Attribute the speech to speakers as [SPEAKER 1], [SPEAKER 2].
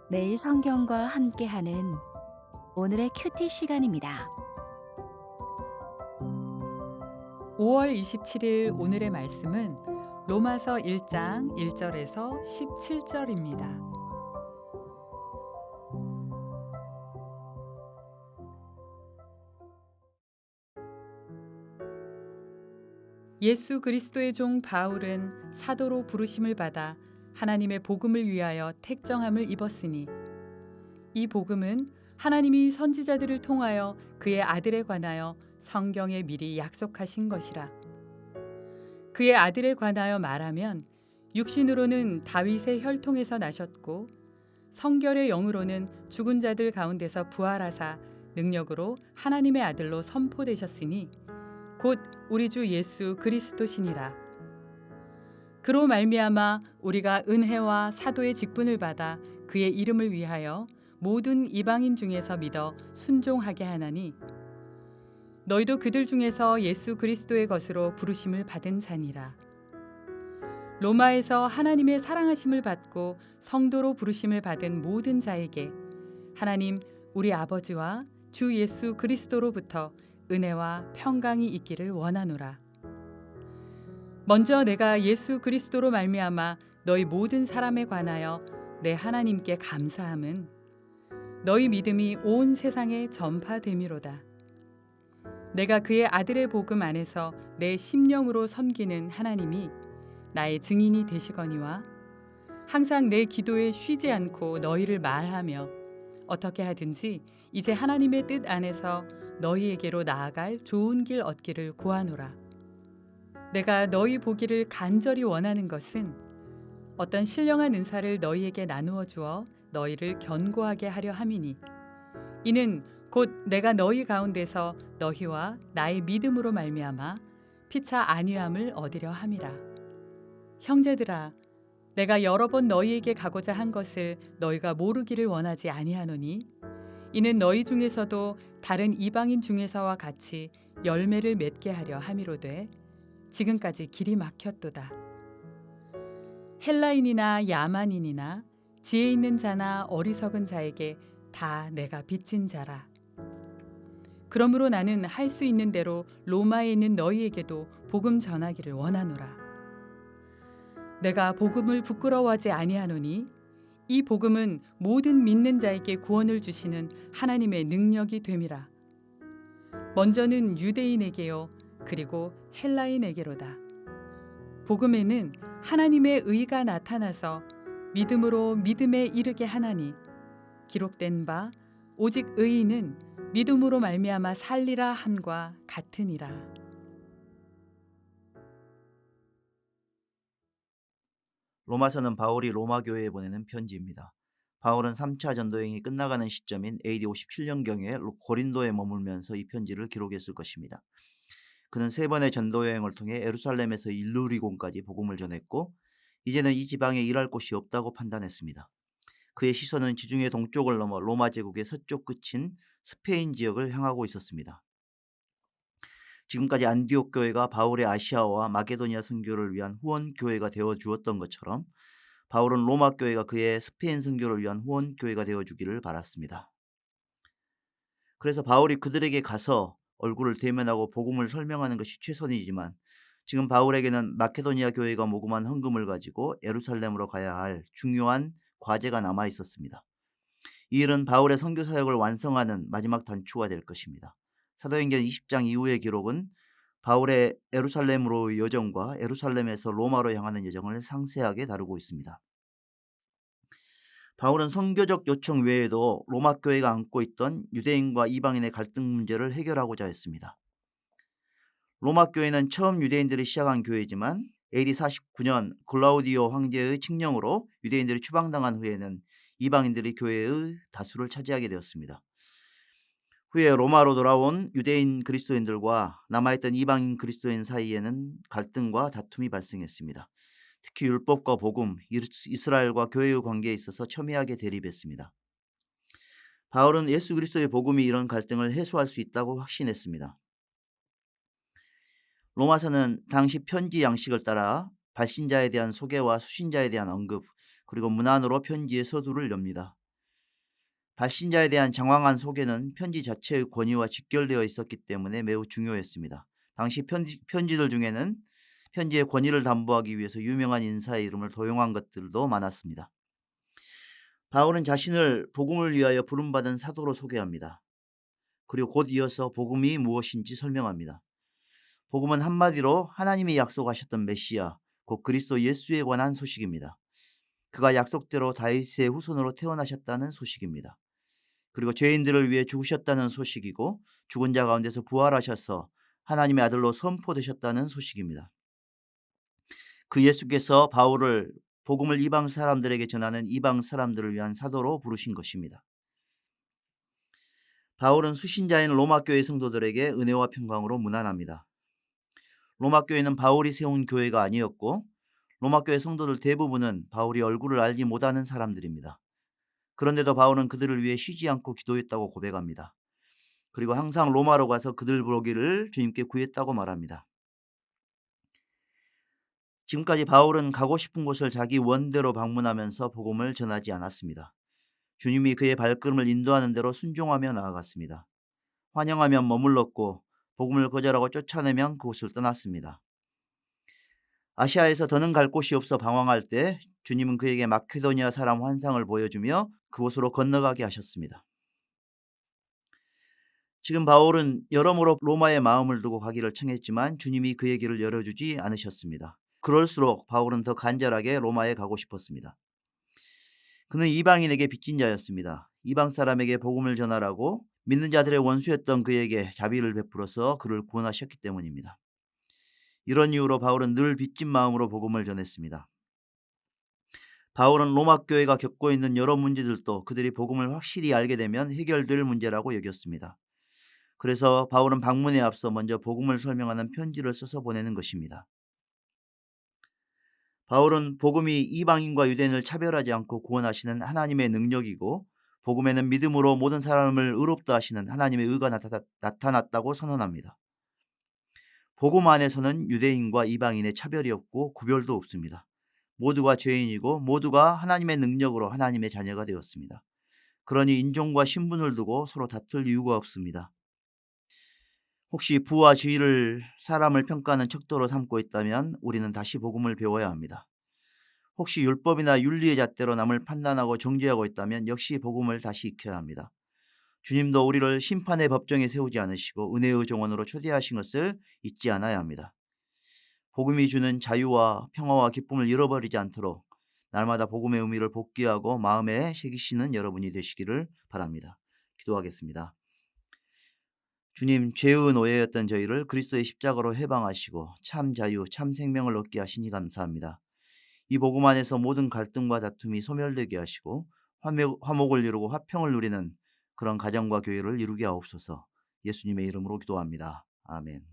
[SPEAKER 1] 매일 성경과 함께하는 오늘의 큐티 시간입니다.
[SPEAKER 2] 5월 27일 오늘의 말씀은 로마서 1장 1절에서 17절입니다. 예수 그리스도의 종 바울은 사도로 부르심을 받아 하나님의 복음을 위하여 택정함을 입었으니 이 복음은 하나님이 선지자들을 통하여 그의 아들에 관하여 성경에 미리 약속하신 것이라. 그의 아들에 관하여 말하면 육신으로는 다윗의 혈통에서 나셨고 성결의 영으로는 죽은 자들 가운데서 부활하사 능력으로 하나님의 아들로 선포되셨으니 곧 우리 주 예수 그리스도시니라. 그로 말미암아 우리가 은혜와 사도의 직분을 받아 그의 이름을 위하여 모든 이방인 중에서 믿어 순종하게 하나니 너희도 그들 중에서 예수 그리스도의 것으로 부르심을 받은 자니라. 로마에서 하나님의 사랑하심을 받고 성도로 부르심을 받은 모든 자에게 하나님 우리 아버지와 주 예수 그리스도로부터 은혜와 평강이 있기를 원하노라. 먼저 내가 예수 그리스도로 말미암아 너희 모든 사람에 관하여 내 하나님께 감사함은 너희 믿음이 온 세상에 전파됨이로다. 내가 그의 아들의 복음 안에서 내 심령으로 섬기는 하나님이 나의 증인이 되시거니와 항상 내 기도에 쉬지 않고 너희를 말하며 어떻게 하든지 이제 하나님의 뜻 안에서 너희에게로 나아갈 좋은 길 얻기를 구하노라. 내가 너희 보기를 간절히 원하는 것은 어떤 신령한 은사를 너희에게 나누어 주어 너희를 견고하게 하려 함이니 이는 곧 내가 너희 가운데서 너희와 나의 믿음으로 말미암아 피차 안위함을 얻으려 함이라. 형제들아, 내가 여러 번 너희에게 가고자 한 것을 너희가 모르기를 원하지 아니하노니 이는 너희 중에서도 다른 이방인 중에서와 같이 열매를 맺게 하려 함이로되 지금까지 길이 막혔도다. 헬라인이나 야만인이나 지혜 있는 자나 어리석은 자에게 다 내가 빚진 자라. 그러므로 나는 할 수 있는 대로 로마에 있는 너희에게도 복음 전하기를 원하노라. 내가 복음을 부끄러워하지 아니하노니 이 복음은 모든 믿는 자에게 구원을 주시는 하나님의 능력이 됨이라. 먼저는 유대인에게요 그리고 헬라인에게로다. 복음에는 하나님의 의가 나타나서 믿음으로 믿음에 이르게 하나니 기록된 바 오직 의인은 믿음으로 말미암아 살리라 함과 같으니라.
[SPEAKER 3] 로마서는 바울이 로마 교회에 보내는 편지입니다. 바울은 3차 전도여행이 끝나가는 시점인 AD 57년경에 고린도에 머물면서 이 편지를 기록했을 것입니다. 그는 3번의 전도여행을 통해 예루살렘에서 일루리곤까지 복음을 전했고 이제는 이 지방에 일할 곳이 없다고 판단했습니다. 그의 시선은 지중해 동쪽을 넘어 로마 제국의 서쪽 끝인 스페인 지역을 향하고 있었습니다. 지금까지 안디옥 교회가 바울의 아시아와 마게도니아 선교를 위한 후원 교회가 되어 주었던 것처럼 바울은 로마 교회가 그의 스페인 선교를 위한 후원 교회가 되어 주기를 바랐습니다. 그래서 바울이 그들에게 가서 얼굴을 대면하고 복음을 설명하는 것이 최선이지만 지금 바울에게는 마케도니아 교회가 모금한 헌금을 가지고 예루살렘으로 가야 할 중요한 과제가 남아 있었습니다. 이 일은 바울의 선교 사역을 완성하는 마지막 단추가 될 것입니다. 사도행전 20장 이후의 기록은 바울의 예루살렘으로의 여정과 예루살렘에서 로마로 향하는 여정을 상세하게 다루고 있습니다. 바울은 선교적 요청 외에도 로마 교회가 안고 있던 유대인과 이방인의 갈등 문제를 해결하고자 했습니다. 로마 교회는 처음 유대인들이 시작한 교회지만 AD 49년 글라우디오 황제의 칙령으로 유대인들이 추방당한 후에는 이방인들이 교회의 다수를 차지하게 되었습니다. 후에 로마로 돌아온 유대인 그리스도인들과 남아있던 이방인 그리스도인 사이에는 갈등과 다툼이 발생했습니다. 특히 율법과 복음, 이스라엘과 교회의 관계에 있어서 첨예하게 대립했습니다. 바울은 예수 그리스도의 복음이 이런 갈등을 해소할 수 있다고 확신했습니다. 로마서는 당시 편지 양식을 따라 발신자에 대한 소개와 수신자에 대한 언급, 그리고 문안으로 편지의 서두를 엽니다. 발신자에 대한 장황한 소개는 편지 자체의 권위와 직결되어 있었기 때문에 매우 중요했습니다. 당시 편지들 중에는 편지의 권위를 담보하기 위해서 유명한 인사의 이름을 도용한 것들도 많았습니다. 바울은 자신을 복음을 위하여 부름받은 사도로 소개합니다. 그리고 곧 이어서 복음이 무엇인지 설명합니다. 복음은 한마디로 하나님이 약속하셨던 메시아, 곧 그리스도 예수에 관한 소식입니다. 그가 약속대로 다윗의 후손으로 태어나셨다는 소식입니다. 그리고 죄인들을 위해 죽으셨다는 소식이고 죽은 자 가운데서 부활하셔서 하나님의 아들로 선포되셨다는 소식입니다. 그 예수께서 바울을 복음을 이방 사람들에게 전하는 이방 사람들을 위한 사도로 부르신 것입니다. 바울은 수신자인 로마 교회 성도들에게 은혜와 평강으로 문안합니다. 로마 교회는 바울이 세운 교회가 아니었고 로마 교회 성도들 대부분은 바울이 얼굴을 알지 못하는 사람들입니다. 그런데도 바울은 그들을 위해 쉬지 않고 기도했다고 고백합니다. 그리고 항상 로마로 가서 그들 보기를 주님께 구했다고 말합니다. 지금까지 바울은 가고 싶은 곳을 자기 원대로 방문하면서 복음을 전하지 않았습니다. 주님이 그의 발걸음을 인도하는 대로 순종하며 나아갔습니다. 환영하면 머물렀고 복음을 거절하고 쫓아내면 그곳을 떠났습니다. 아시아에서 더는 갈 곳이 없어 방황할 때 주님은 그에게 마케도니아 사람 환상을 보여주며 그곳으로 건너가게 하셨습니다. 지금 바울은 여러모로 로마에 마음을 두고 가기를 청했지만 주님이 그의 길을 열어주지 않으셨습니다. 그럴수록 바울은 더 간절하게 로마에 가고 싶었습니다. 그는 이방인에게 빚진 자였습니다. 이방 사람에게 복음을 전하라고 믿는 자들의 원수였던 그에게 자비를 베풀어서 그를 구원하셨기 때문입니다. 이런 이유로 바울은 늘 빚진 마음으로 복음을 전했습니다. 바울은 로마 교회가 겪고 있는 여러 문제들도 그들이 복음을 확실히 알게 되면 해결될 문제라고 여겼습니다. 그래서 바울은 방문에 앞서 먼저 복음을 설명하는 편지를 써서 보내는 것입니다. 바울은 복음이 이방인과 유대인을 차별하지 않고 구원하시는 하나님의 능력이고 복음에는 믿음으로 모든 사람을 의롭다 하시는 하나님의 의가 나타났다고 선언합니다. 복음 안에서는 유대인과 이방인의 차별이 없고 구별도 없습니다. 모두가 죄인이고 모두가 하나님의 능력으로 하나님의 자녀가 되었습니다. 그러니 인종과 신분을 두고 서로 다툴 이유가 없습니다. 혹시 부와 지위를 사람을 평가하는 척도로 삼고 있다면 우리는 다시 복음을 배워야 합니다. 혹시 율법이나 윤리의 잣대로 남을 판단하고 정죄하고 있다면 역시 복음을 다시 익혀야 합니다. 주님도 우리를 심판의 법정에 세우지 않으시고 은혜의 정원으로 초대하신 것을 잊지 않아야 합니다. 복음이 주는 자유와 평화와 기쁨을 잃어버리지 않도록 날마다 복음의 의미를 복귀하고 마음에 새기시는 여러분이 되시기를 바랍니다. 기도하겠습니다. 주님, 죄의 노예였던 저희를 그리스도의 십자가로 해방하시고 참 자유, 참 생명을 얻게 하시니 감사합니다. 이 복음 안에서 모든 갈등과 다툼이 소멸되게 하시고 화목을 이루고 화평을 누리는 그런 가정과 교회를 이루게 하옵소서. 예수님의 이름으로 기도합니다. 아멘.